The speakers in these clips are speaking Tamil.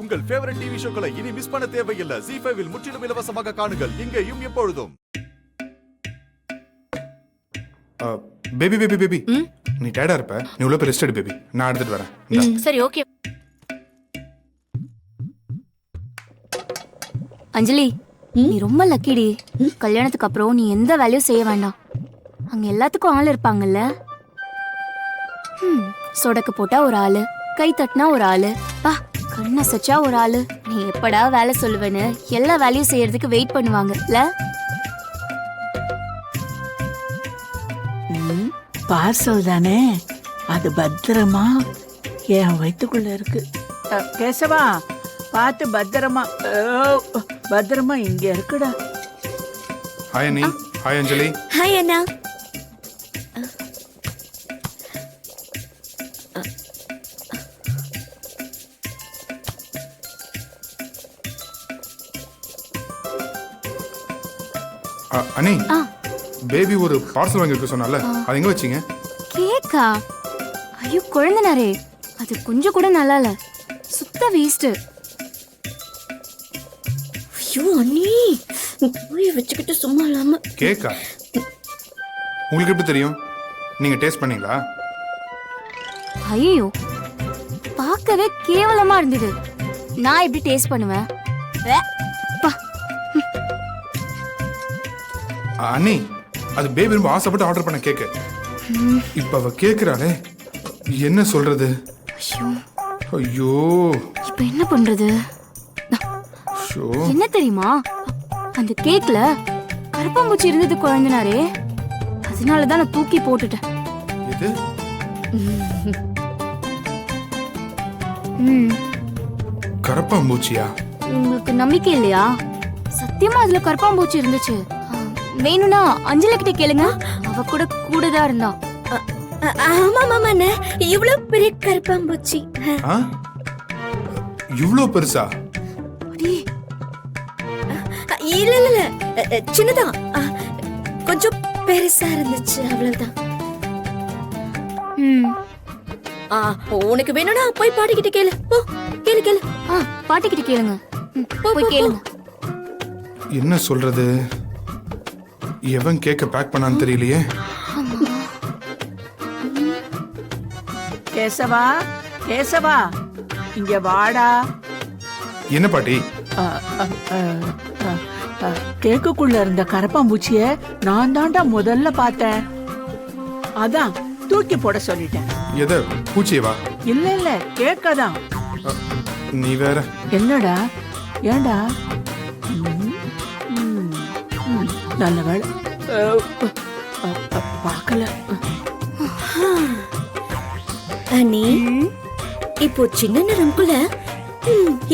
உங்கள் ஃபேவரட் டிவி ஷோக்களை இனி மிஸ் பண்ண தேவையில்லை. ZEE5 இல் முற்றிலும் இலவசமாக காணுங்கள். இங்கேயும் எப்பொழுதும். பேபி பேபி பேபி நீ டயர்டா இருப்ப, நீ உள்ள போய் ரெஸ்ட் எடு பேபி. நான் எடுத்துட்டு வரேன். சரி ஓகே. அஞ்சலி, நீ ரொம்ப லக்கிடி. கல்யாணத்துக்கு அப்புறம் நீ எந்த வேலையும் செய்ய வேண்டாம். அங்க எல்லாத்துக்கும் ஆள் இருப்பாங்கல்ல. சொடக்கு போட்டா ஒரு ஆளு, கை தட்டினா ஒரு ஆளு, பா கண்ணை சச்சா ஒரு ஆளு. நீ எப்படா வேலை சொல்லுவேன்னு எல்லா வேலையும் செய்யறதுக்கு வெயிட் பண்ணுவாங்கல்ல. பார்சல் தானே, அது பத்திரமா என் வயிற்றுக்குள்ள இருக்கு. கேசவா பார்த்து பத்திரமா, பத்திரமா இங்க இருக்குடா. ஹாய் அண்ணி. ஹாய் அஞ்சலி. ஹாய் அண்ணா. அண்ணி, பேபி ஒரு பார்சல் வாங்கிருக்க சொன்னால, அது எங்க வச்சீங்க? கேக்கா? ஐயோ குழந்தனாரே, அது கொஞ்சம் கூட நல்லா இல்ல, சுத்த வேஸ்ட். ஐயோ அண்ணி, போய் வச்சுக்கிட்டு சும்மா இல்லாம. கேக்கா? உங்களுக்கு எப்படி தெரியும்? நீங்க டேஸ்ட் பண்ணீங்களா? ஐயோ பார்க்கவே கேவலமா இருந்தது. நான் எப்படி டேஸ்ட் பண்ணுவேன்? அண்ணி, அது பேபி ரொம்ப ஆசைப்பட்டு ஆர்டர் பண்ண கேக்கு. இப்ப அவ கேக்குறாளே, என்ன சொல்றது? ஐயோ இப்ப என்ன பண்றது? என்ன தெரியுமா, அந்த கேக்ல கருப்பாம்பூச்சி இருந்தது குழந்தனாரே, அதனாலதான் நான் தூக்கி போட்டுட்டேன். இது கருப்பாம்பூச்சியா? உங்களுக்கு நம்பிக்கை இல்லையா? சத்தியமா அதுல கருப்பாம்பூச்சி இருந்துச்சு. வேணும்னா அஞ்சலி கிட்ட கேளுங்க, அவ கூட கூடதான் இருந்தா. ஆமா மாமா, இவ்வளவு பெரிய கருப்பாம்பூச்சி. இவ்வளவு பெருசா? இல்ல இல்ல, சின்னதா, கொஞ்சம் பெருசா இருந்துச்சு, அவ்வளவுதான். உனக்கு வேணும்னா போய் பாட்டிக்கிட்ட கேளு. போ கேளு கேளு. பாட்டிக்கிட்ட கேளுங்க, போய் கேளுங்க. என்ன சொல்றது? எவன் கேக்க பேக் பண்ணான்னு தெரியலையே. கேசவா, கேசவா இங்க வாடா. என்ன பாட்டி? கேக்குக்குள்ள இருந்த கரப்பாம்பூச்சிய நான் தாண்டா முதல்ல பார்த்தேன். அதான் தூக்கி போட சொல்லிட்டேன். எத? பூச்சியவா? இல்ல இல்ல, கேக்கதான். நீ வேற. என்னடா? ஏண்டா? நல்ல வேலை பார்க்கல. அண்ணி, இப்போ சின்ன நேரம்குள்ள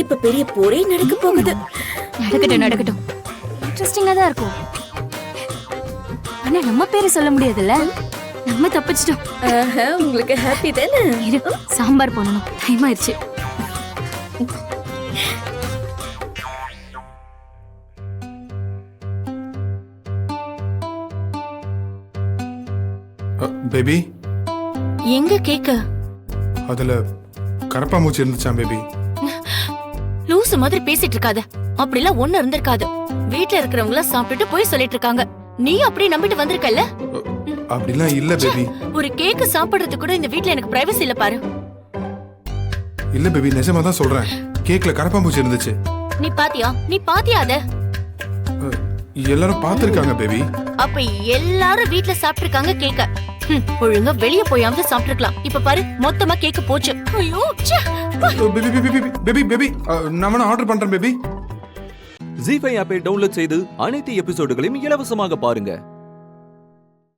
இப்ப பெரிய போரே நடக்க போகுது. நடக்கட்டும் நடக்கட்டும், இன்ட்ரெஸ்டிங்கா தான் இருக்கும். ஆனா நம்ம பேரை சொல்ல முடியாதுல்ல, நம்ம தப்பிச்சிட்டோம். உங்களுக்கு ஹாப்பி தானே? சாம்பார் பண்ணணும், டைம் ஆயிடுச்சு. பேபி எங்க கேக்க? அதுல கரப்பாம்பூச்சி இருந்துச்சாம் பேபி. லூசு மாதிரி பேசிட்டு இருக்காத. அப்படிலாம் ஒண்ணு இருந்திருக்காது. வீட்ல இருக்கிறவங்க சாப்பிட்டுட்டு போய் சொல்லிட்டு இருக்காங்க. நீ அப்படி நம்பிட்டு வந்திருக்கல்ல? அப்படிலாம் இல்ல பேபி. ஒரு கேக் சாப்பிடுறது கூட இந்த வீட்ல எனக்கு பிரைவசி இல்ல பாரு. இல்ல பேபி, நிஜமா தான் சொல்றேன். கேக்ல கரப்பாம்பூச்சி இருந்துச்சு. நீ பாத்தியா? நீ பாத்தியா அத? எல்லாரும் பாத்துருக்காங்க பேபி. அப்ப எல்லாரும் வீட்ல சாப்பிட்டிருக்காங்க கேக்க. ஒழுங்கா வெளிய போயாவது சாப்பிட்டுருக்கலாம். இப்ப பாரு, மொத்தமா கேக்கு போச்சு. ஐயோ பேபி பேபி பேபி பேபி, நான் ஆர்டர் பண்றேன் பேபி. ZEE5 ஆப்பை டவுன்லோட் செய்து அனைத்து எபிசோடுகளையும் இலவசமாக பாருங்க.